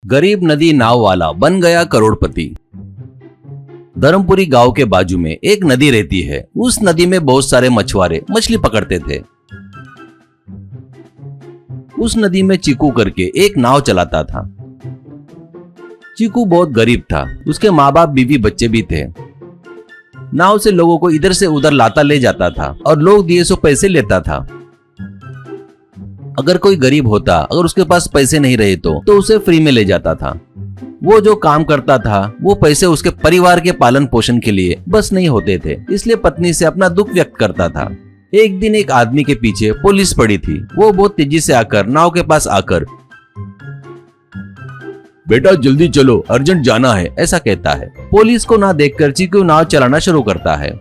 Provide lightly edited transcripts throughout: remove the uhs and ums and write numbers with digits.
गरीब नदी नाव वाला बन गया करोड़पति। धर्मपुरी गांव के बाजू में एक नदी रहती है। उस नदी में बहुत सारे मछुआरे मछली पकड़ते थे। उस नदी में चीकू करके एक नाव चलाता था। चीकू बहुत गरीब था। उसके माँ बाप बीवी बच्चे भी थे। नाव से लोगों को इधर से उधर लाता ले जाता था और लोग दिए सो पैसे लेता था। अगर कोई गरीब होता, अगर उसके पास पैसे नहीं रहे तो उसे फ्री में ले जाता था। वो जो काम करता था वो पैसे उसके परिवार के पालन पोषण के लिए बस नहीं होते थे, इसलिए पत्नी से अपना दुख व्यक्त करता था। एक दिन एक आदमी के पीछे पुलिस पड़ी थी। वो बहुत तेजी से आकर नाव के पास आकर, बेटा जल्दी चलो, अर्जेंट जाना है, ऐसा कहता है। पुलिस को ना देखकर चीकू नाव चलाना शुरू करता है।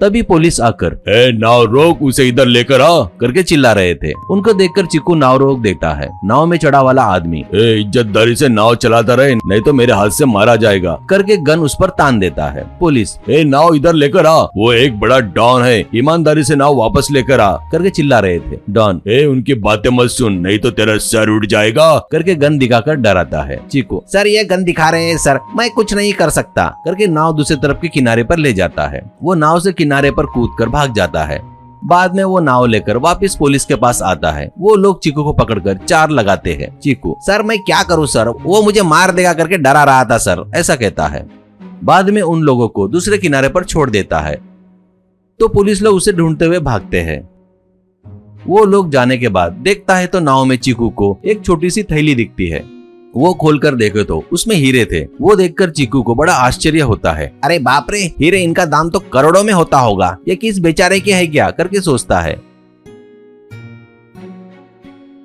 तभी पुलिस आकर नाव रोक, उसे इधर लेकर आ करके चिल्ला रहे थे। उनको देखकर चीकू नाव रोक देता है। नाव में चढ़ा वाला आदमी इज्जतदारी से नाव चलाता रहे, नहीं तो मेरे हाथ से मारा जाएगा करके गन उस पर तान देता है। पुलिस नाव इधर लेकर आ, वो एक बड़ा डॉन है, ईमानदारी से नाव वापस लेकर आ करके चिल्ला रहे थे। डॉन उनकी बातें मत सुन, नहीं तो तेरा सर उड़ जाएगा करके गन दिखाकर डराता है। चीकू सर ये गन दिखा रहे हैं सर, मैं कुछ नहीं कर सकता करके नाव दूसरे तरफ के किनारे पर ले जाता है। वो नाव से किनारे पर कूदकर भाग जाता है। बाद में वो नाव लेकर वापस पुलिस के पास आता है। वो लोग चीकू को पकड़कर चार लगाते हैं। चीकू सर मैं क्या करूं सर, वो मुझे मार देगा करके डरा रहा था सर, ऐसा कहता है। बाद में उन लोगों को दूसरे किनारे पर छोड़ देता है तो पुलिस लोग उसे ढूंढते हुए भागते हैं। वो लोग जाने के बाद देखता है तो नाव में चीकू को एक छोटी सी थैली दिखती है। वो खोलकर देखे तो उसमें हीरे थे। वो देखकर चीकू को बड़ा आश्चर्य होता है। अरे बाप रे, हीरे, इनका दाम तो करोड़ों में होता होगा, ये किस बेचारे के है क्या करके सोचता है।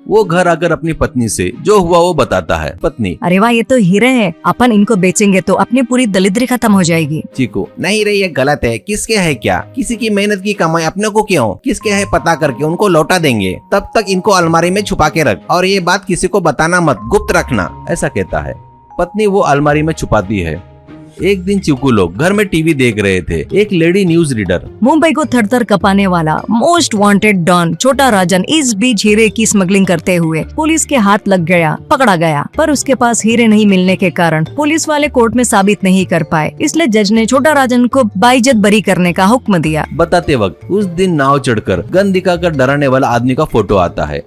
वो घर आकर अपनी पत्नी से जो हुआ वो बताता है। पत्नी अरे वाह, ये तो हीरे हैं, अपन इनको बेचेंगे तो अपनी पूरी दरिद्री खत्म हो जाएगी। चीकू नहीं रे, ये गलत है, किसके है क्या, किसी की मेहनत की कमाई अपने को क्यों, किसके है पता करके उनको लौटा देंगे, तब तक इनको अलमारी में छुपा के रख और ये बात किसी को बताना मत, गुप्त रखना, ऐसा कहता है। पत्नी वो अलमारी में छुपाती है। एक दिन चीकू लोग घर में टीवी देख रहे थे। एक लेडी न्यूज रीडर, मुंबई को थर-थर कपाने वाला मोस्ट वांटेड डॉन छोटा राजन इस बीच हीरे की स्मगलिंग करते हुए पुलिस के हाथ लग गया, पकड़ा गया। पर उसके पास हीरे नहीं मिलने के कारण पुलिस वाले कोर्ट में साबित नहीं कर पाए, इसलिए जज ने छोटा राजन को बाइज्जत बरी करने का हुक्म दिया। बताते वक्त उस दिन नाव चढ़कर गन दिखाकर डराने वाला आदमी का फोटो आता है।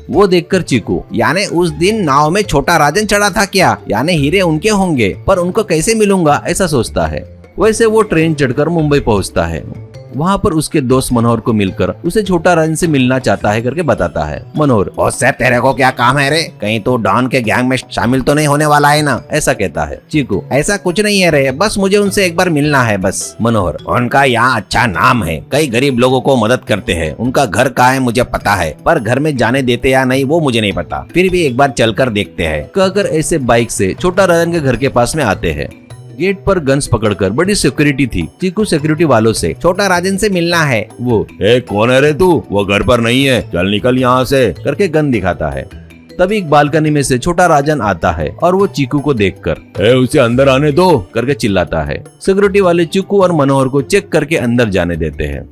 वो देखकर चीकू यानी उस दिन नाव में छोटा राजन चढ़ा था क्या, यानी हीरे उनके होंगे, पर उनको कैसे मिलूंगा, ऐसा सोचता है। वैसे वो ट्रेन चढ़कर मुंबई पहुंचता है। वहाँ पर उसके दोस्त मनोहर को मिलकर उसे छोटा राजन से मिलना चाहता है करके बताता है। मनोहर सर तेरे को क्या काम है रे, कहीं तो डॉन के गैंग में शामिल तो नहीं होने वाला है ना, ऐसा कहता है। चीकू ऐसा कुछ नहीं है रे, बस मुझे उनसे एक बार मिलना है बस। मनोहर उनका यहाँ अच्छा नाम है, कई गरीब लोगों को मदद करते हैं, उनका घर कहाँ है मुझे पता है, पर घर में जाने देते या नहीं वो मुझे नहीं पता, फिर भी एक बार चलकर देखते हैं कहकर ऐसे बाइक से छोटा राजन के घर के पास में आते हैं। गेट पर गन्स पकड़कर बड़ी सिक्योरिटी थी। चीकू सिक्योरिटी वालों से छोटा राजन से मिलना है। वो कौन है रे तू, वो घर पर नहीं है, चल निकल यहाँ से करके गन दिखाता है। तभी एक बालकनी में से छोटा राजन आता है और वो चीकू को देखकर उसे अंदर आने दो करके चिल्लाता है। सिक्योरिटी वाले चीकू और मनोहर को चेक करके अंदर जाने देते हैं।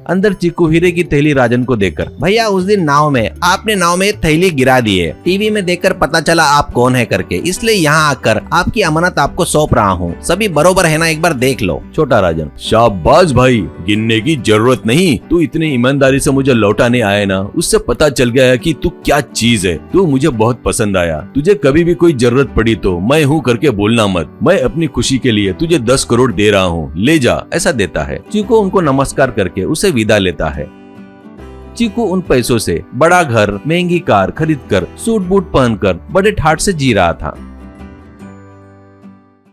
अंदर चीकू हीरे की थैली राजन को देकर, भैया उस दिन नाव में आपने नाव में थैली गिरा दी है, टीवी में देखकर पता चला आप कौन है करके, इसलिए यहाँ आकर आपकी अमानत आपको सौंप रहा हूँ, सभी बरोबर है ना, एक बार देख लो। छोटा राजन शाबाश भाई, गिनने की जरूरत नहीं, तू इतनी ईमानदारी से मुझे लौटाने आया ना, उससे पता चल गया कि तू क्या चीज है, तू मुझे बहुत पसंद आया, तुझे कभी भी कोई जरूरत पड़ी तो मैं हूँ करके बोलना मत, मैं अपनी खुशी के लिए तुझे 10 करोड़ दे रहा हूँ, ले जा, ऐसा देता है। चीकू उनको नमस्कार करके उसे विदा लेता है। चीकू उन पैसों से बड़ा घर, महंगी कार खरीदकर सूट बूट पहनकर बड़े ठाट से जी रहा था।